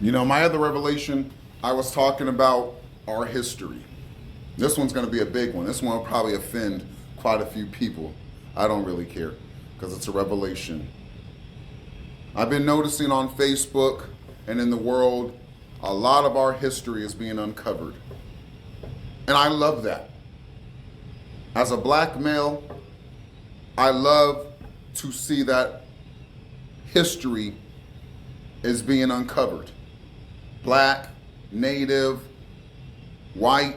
My other revelation, I was talking about our history. This one's going to be a big one. This one will probably offend quite a few people. I don't really care because it's a revelation. I've been noticing on Facebook and in the world, a lot of our history is being uncovered. And I love that. As a black male, I love to see that history is being uncovered. Black, native, white.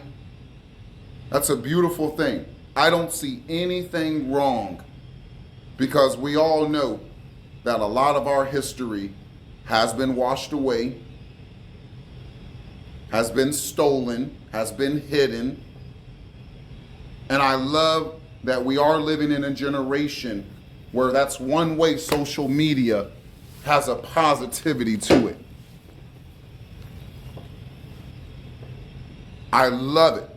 That's a beautiful thing. I don't see anything wrong because we all know that a lot of our history has been washed away, has been stolen, has been hidden. And I love that we are living in a generation where that's one way social media has a positivity to it. I love it.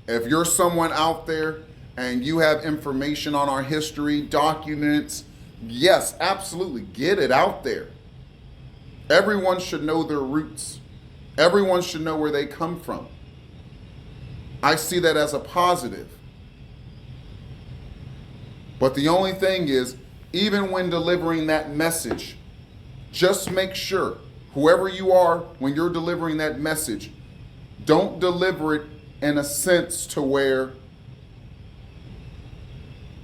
If you're someone out there and you have information on our history, documents, yes, absolutely, get it out there. Everyone should know their roots. Everyone should know where they come from. I see that as a positive. But the only thing is, even when delivering that message, just make sure, whoever you are, when you're delivering that message, don't deliver it in a sense to where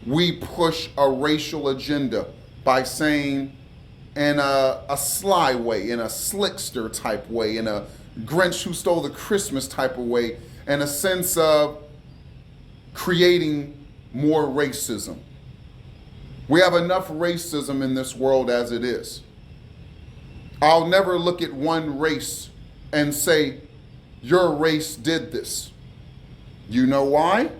we push a racial agenda by saying in a sly way, in a slickster type way, in a Grinch who stole the Christmas type of way, in a sense of creating more racism. We have enough racism in this world as it is. I'll never look at one race and say, your race did this. You know why?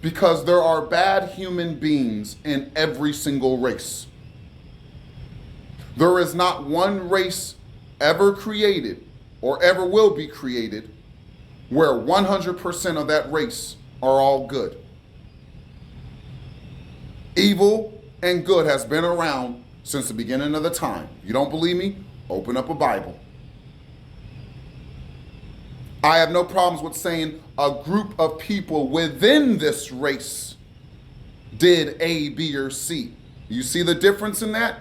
Because there are bad human beings in every single race. There is not one race ever created or ever will be created where 100% of that race are all good. Evil and good has been around since the beginning of the time. If you don't believe me, open up a Bible. I have no problems with saying a group of people within this race did A, B, or C. You see the difference in that?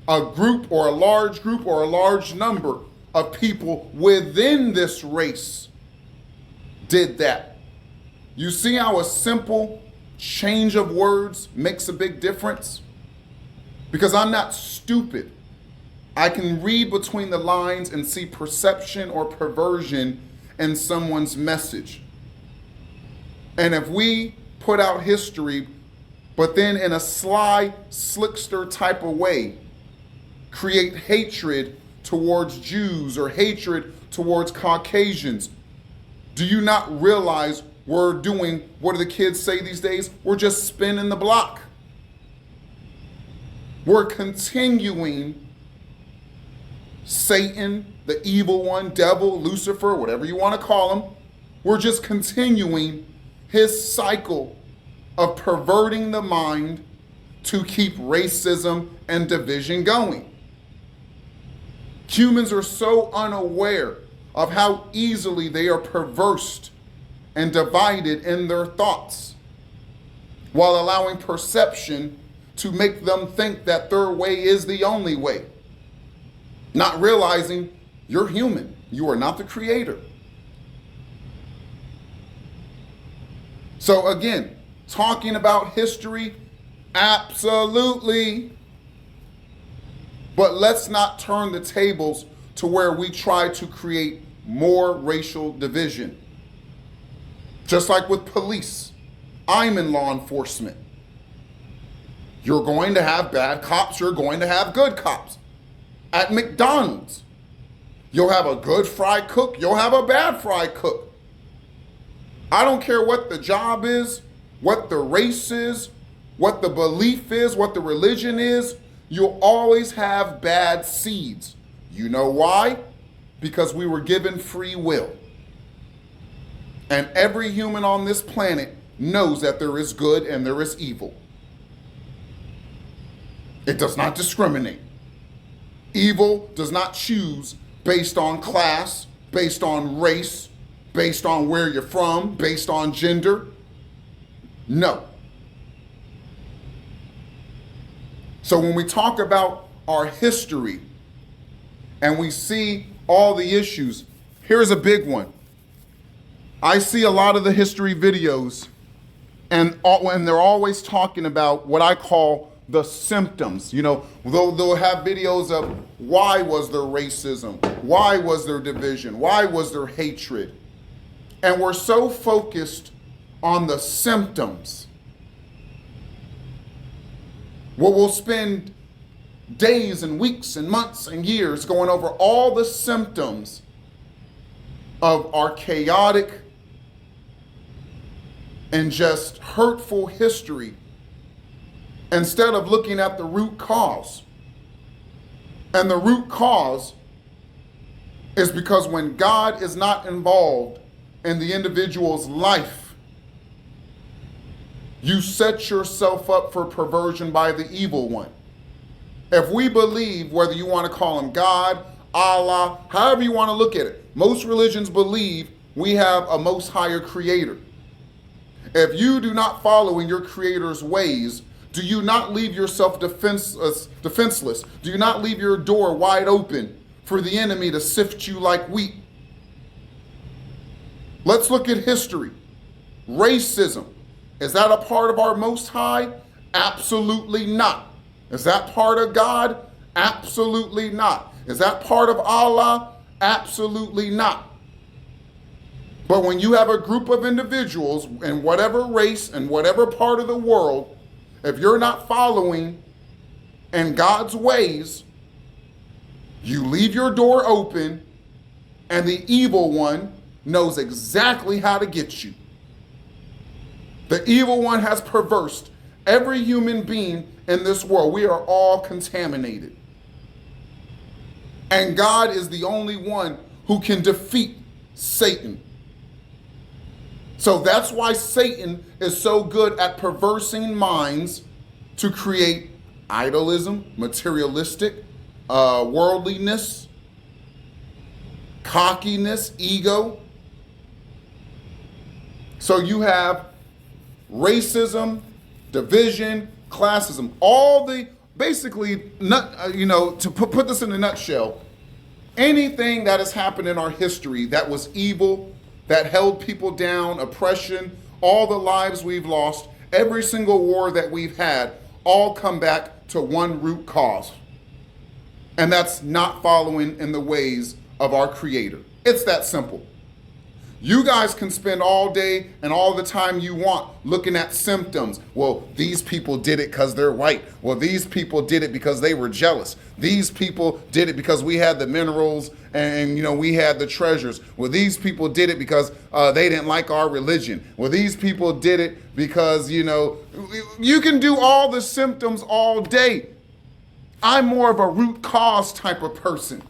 A group or a large group or a large number of people within this race did that. You see how a simple change of words makes a big difference? Because I'm not stupid. I can read between the lines and see perception or perversion in someone's message. And if we put out history, but then in a sly, slickster type of way, create hatred towards Jews or hatred towards Caucasians, do you not realize we're doing, what do the kids say these days? We're just spinning the block. We're continuing Satan, the evil one, devil, Lucifer, whatever you want to call him. We're just continuing his cycle of perverting the mind to keep racism and division going. Humans are so unaware of how easily they are perversed and divided in their thoughts, while allowing perception to make them think that their way is the only way. Not realizing you're human. You are not the creator. So again, talking about history, absolutely. But let's not turn the tables to where we try to create more racial division. Just like with police, I'm in law enforcement. You're going to have bad cops, you're going to have good cops. At McDonald's, you'll have a good fry cook, you'll have a bad fry cook. I don't care what the job is, what the race is, what the belief is, what the religion is, you'll always have bad seeds. You know why? Because we were given free will. And every human on this planet knows that there is good and there is evil. It does not discriminate. Evil does not choose based on class, based on race, based on where you're from, based on gender. No. So when we talk about our history and we see all the issues, here's a big one. I see a lot of the history videos and they're always talking about what I call the symptoms. You know, they'll have videos of why was there racism? Why was there division? Why was there hatred? And we're so focused on the symptoms. Well, we'll spend days and weeks and months and years going over all the symptoms of our chaotic and just hurtful history instead of looking at the root cause. And the root cause is because when God is not involved in the individual's life, you set yourself up for perversion by the evil one. If we believe, whether you want to call him God, Allah, however you want to look at it, most religions believe we have a most higher creator. If you do not follow in your creator's ways, do you not leave yourself defenseless? Do you not leave your door wide open for the enemy to sift you like wheat? Let's look at history. Racism. Is that a part of our Most High? Absolutely not. Is that part of God? Absolutely not. Is that part of Allah? Absolutely not. But when you have a group of individuals in whatever race and whatever part of the world, if you're not following in God's ways, you leave your door open and the evil one knows exactly how to get you. The evil one has perversed every human being in this world. We are all contaminated. And God is the only one who can defeat Satan. So that's why Satan is so good at perversing minds to create idolism, materialistic, worldliness, cockiness, ego. So you have racism, division, classism, all the basically, to put this in a nutshell, anything that has happened in our history that was evil, that held people down, oppression, all the lives we've lost, every single war that we've had, all come back to one root cause. And that's not following in the ways of our Creator. It's that simple. You guys can spend all day and all the time you want looking at symptoms. Well, these people did it because they're white. Well, these people did it because they were jealous. These people did it because we had the minerals and we had the treasures. Well, these people did it because they didn't like our religion. Well, these people did it because, you can do all the symptoms all day. I'm more of a root cause type of person.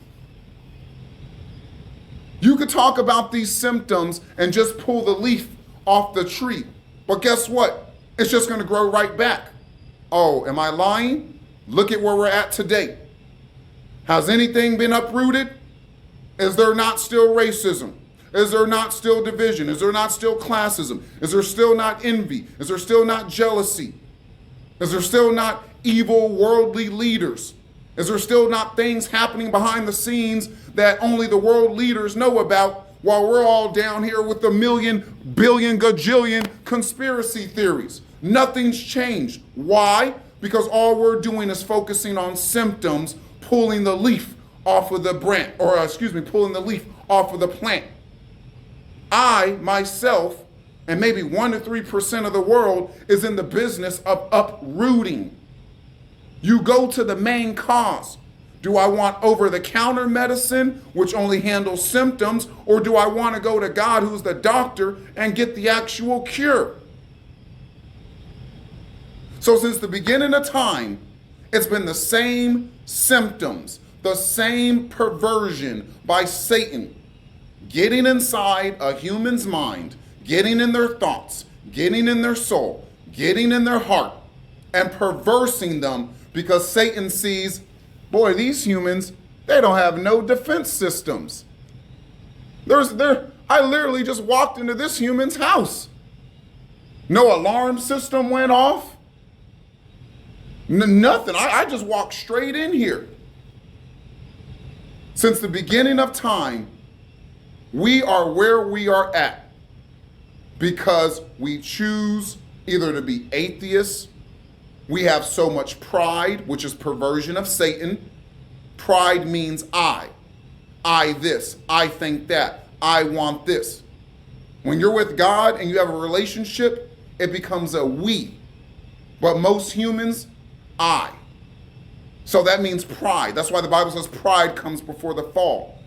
You could talk about these symptoms and just pull the leaf off the tree. But guess what? It's just going to grow right back. Oh, am I lying? Look at where we're at today. Has anything been uprooted? Is there not still racism? Is there not still division? Is there not still classism? Is there still not envy? Is there still not jealousy? Is there still not evil worldly leaders? Is there still not things happening behind the scenes that only the world leaders know about while we're all down here with a million, billion, gajillion conspiracy theories? Nothing's changed. Why? Because all we're doing is focusing on symptoms, pulling the leaf off of the branch, pulling the leaf off of the plant. I, myself, and maybe 1 to 3% of the world is in the business of uprooting. You go to the main cause. Do I want over-the-counter medicine, which only handles symptoms, or do I want to go to God, who's the doctor, and get the actual cure? So since the beginning of time, it's been the same symptoms, the same perversion by Satan, getting inside a human's mind, getting in their thoughts, getting in their soul, getting in their heart, and perversing them because Satan sees boy, these humans, they don't have no defense systems. I literally just walked into this human's house. No alarm system went off. Nothing. I just walked straight in here. Since the beginning of time, we are where we are at because we choose either to be atheists. We have so much pride, which is perversion of Satan. Pride means I this, I think that, I want this. When you're with God and you have a relationship, it becomes a we. But most humans, I. So that means pride. That's why the Bible says pride comes before the fall.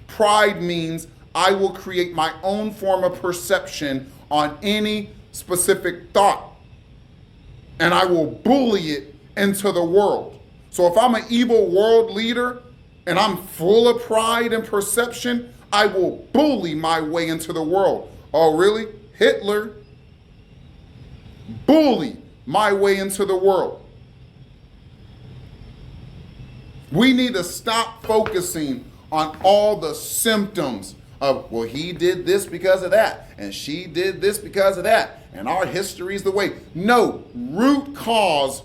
Pride means I will create my own form of perception on any specific thought. And I will bully it into the world. So if I'm an evil world leader and I'm full of pride and perception, I will bully my way into the world. Oh, really? Hitler? Bully my way into the world. We need to stop focusing on all the symptoms of, well, he did this because of that, and she did this because of that, and our history is the way. No, root cause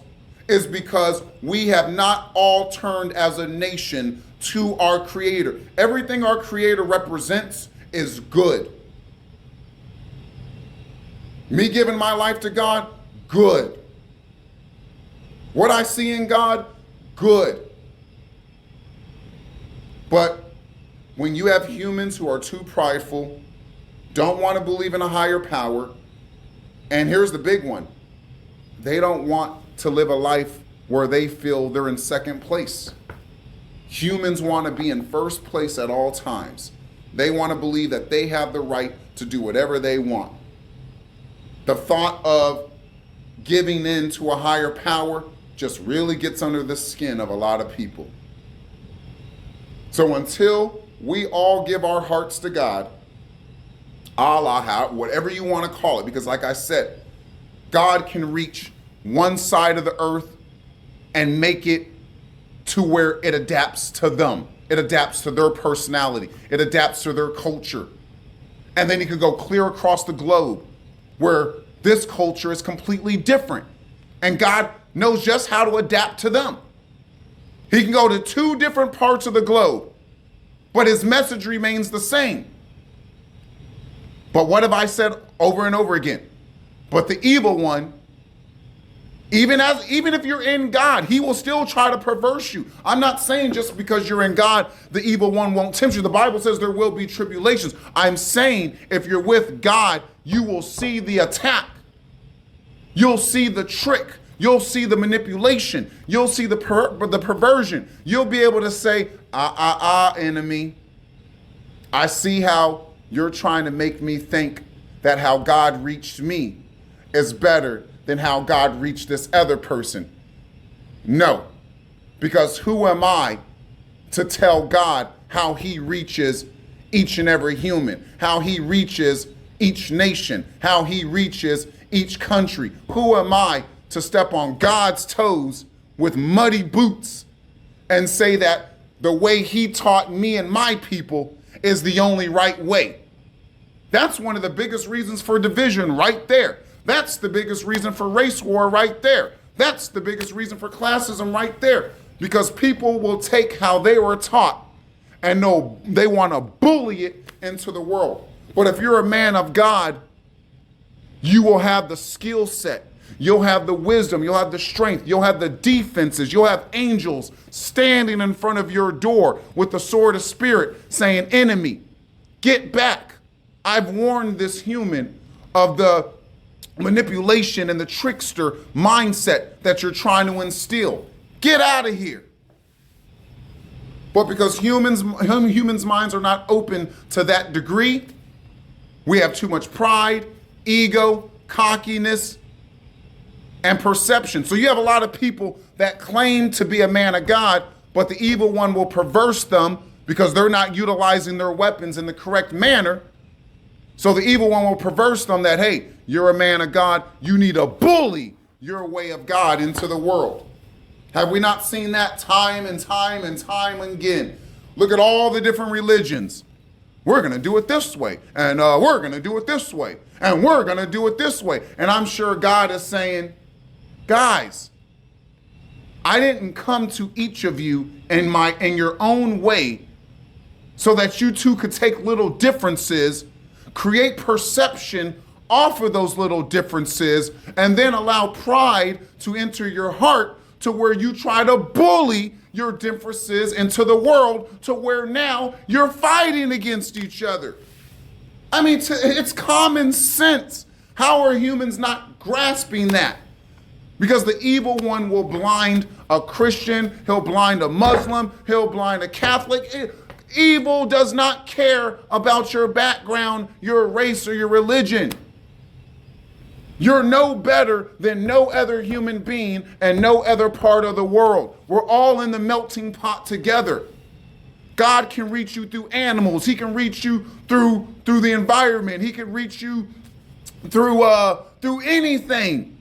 is because we have not all turned as a nation to our Creator. Everything our Creator represents is good. Me giving my life to God, good. What I see in God, good. But when you have humans who are too prideful, don't want to believe in a higher power, and here's the big one, they don't want to live a life where they feel they're in second place. Humans want to be in first place at all times. They want to believe that they have the right to do whatever they want. The thought of giving in to a higher power just really gets under the skin of a lot of people. So until we all give our hearts to God, Allah, whatever you want to call it, because like I said, God can reach one side of the earth and make it to where it adapts to them. It adapts to their personality. It adapts to their culture. And then he could go clear across the globe where this culture is completely different. And God knows just how to adapt to them. He can go to two different parts of the globe, but his message remains the same. But what have I said over and over again? But the evil one, even if you're in God, he will still try to perverse you. I'm not saying just because you're in God, the evil one won't tempt you. The Bible says there will be tribulations. I'm saying if you're with God, you will see the attack. You'll see the trick. You'll see the manipulation. You'll see the perversion. You'll be able to say, enemy. I see how you're trying to make me think that how God reached me is better than how God reached this other person. No, because who am I to tell God how he reaches each and every human, how he reaches each nation, how he reaches each country? Who am I to step on God's toes with muddy boots and say that the way he taught me and my people is the only right way? That's one of the biggest reasons for division right there. That's the biggest reason for race war right there. That's the biggest reason for classism right there. Because people will take how they were taught and know they want to bully it into the world. But if you're a man of God, you will have the skill set. You'll have the wisdom. You'll have the strength. You'll have the defenses. You'll have angels standing in front of your door with the sword of spirit saying, enemy, get back. I've warned this human of the manipulation and the trickster mindset that you're trying to instill. Get out of here. But because humans' minds are not open to that degree, we have too much pride, ego, cockiness, and perception. So you have a lot of people that claim to be a man of God, but the evil one will perverse them because they're not utilizing their weapons in the correct manner. So the evil one will perverse them that, hey, you're a man of God, you need to bully your way of God into the world. Have we not seen that time and time and time again? Look at all the different religions. We're going to do it this way, and we're going to do it this way, and we're going to do it this way. And I'm sure God is saying, guys, I didn't come to each of you in your own way so that you two could take little differences, create perception off of those little differences, and then allow pride to enter your heart to where you try to bully your differences into the world to where now you're fighting against each other. I mean, it's common sense. How are humans not grasping that? Because the evil one will blind a Christian, he'll blind a Muslim, he'll blind a Catholic. Evil does not care about your background, your race, or your religion. You're no better than no other human being and no other part of the world. We're all in the melting pot together. God can reach you through animals. He can reach you through the environment. He can reach you through anything.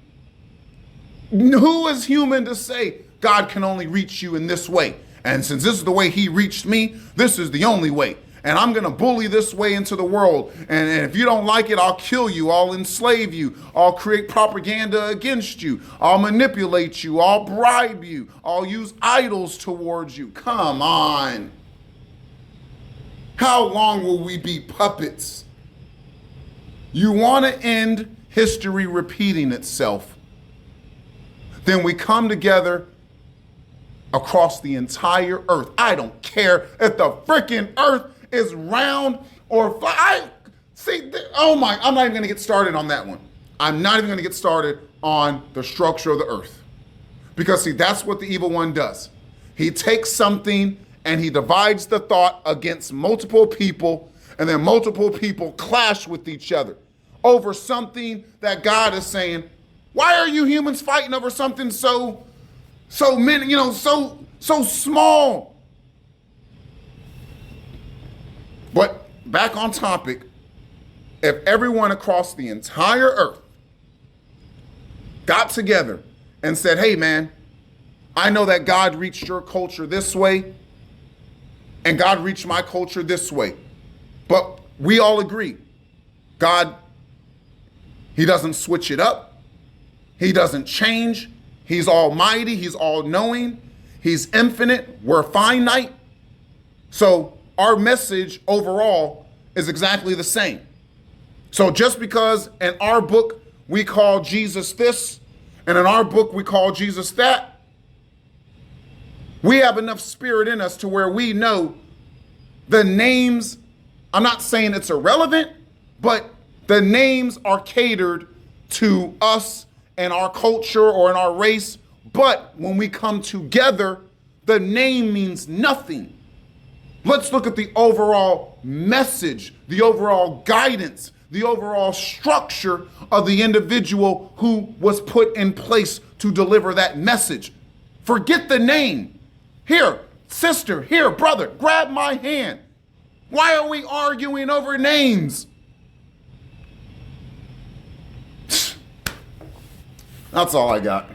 Who is human to say God can only reach you in this way? And since this is the way he reached me, this is the only way. And I'm going to bully this way into the world. And if you don't like it, I'll kill you. I'll enslave you. I'll create propaganda against you. I'll manipulate you. I'll bribe you. I'll use idols towards you. Come on. How long will we be puppets? You want to end history repeating itself? Then we come together across the entire earth. I don't care if the freaking earth is round or I'm not even going to get started on that one. I'm not even going to get started on the structure of the earth. Because see, that's what the evil one does. He takes something and he divides the thought against multiple people, and then multiple people clash with each other over something that God is saying, why are you humans fighting over something so small? But back on topic, if everyone across the entire earth got together and said, hey man, I know that God reached your culture this way and God reached my culture this way, but we all agree, God, he doesn't switch it up. He doesn't change. He's almighty. He's all-knowing. He's infinite. We're finite. So our message overall is exactly the same. So just because in our book we call Jesus this, and in our book we call Jesus that, we have enough spirit in us to where we know the names, I'm not saying it's irrelevant, but the names are catered to us and our culture or in our race. But when we come together, the name means nothing. Let's look at the overall message, the overall guidance, the overall structure of the individual who was put in place to deliver that message. Forget the name. Here, sister, here, brother, grab my hand. Why are we arguing over names? That's all I got.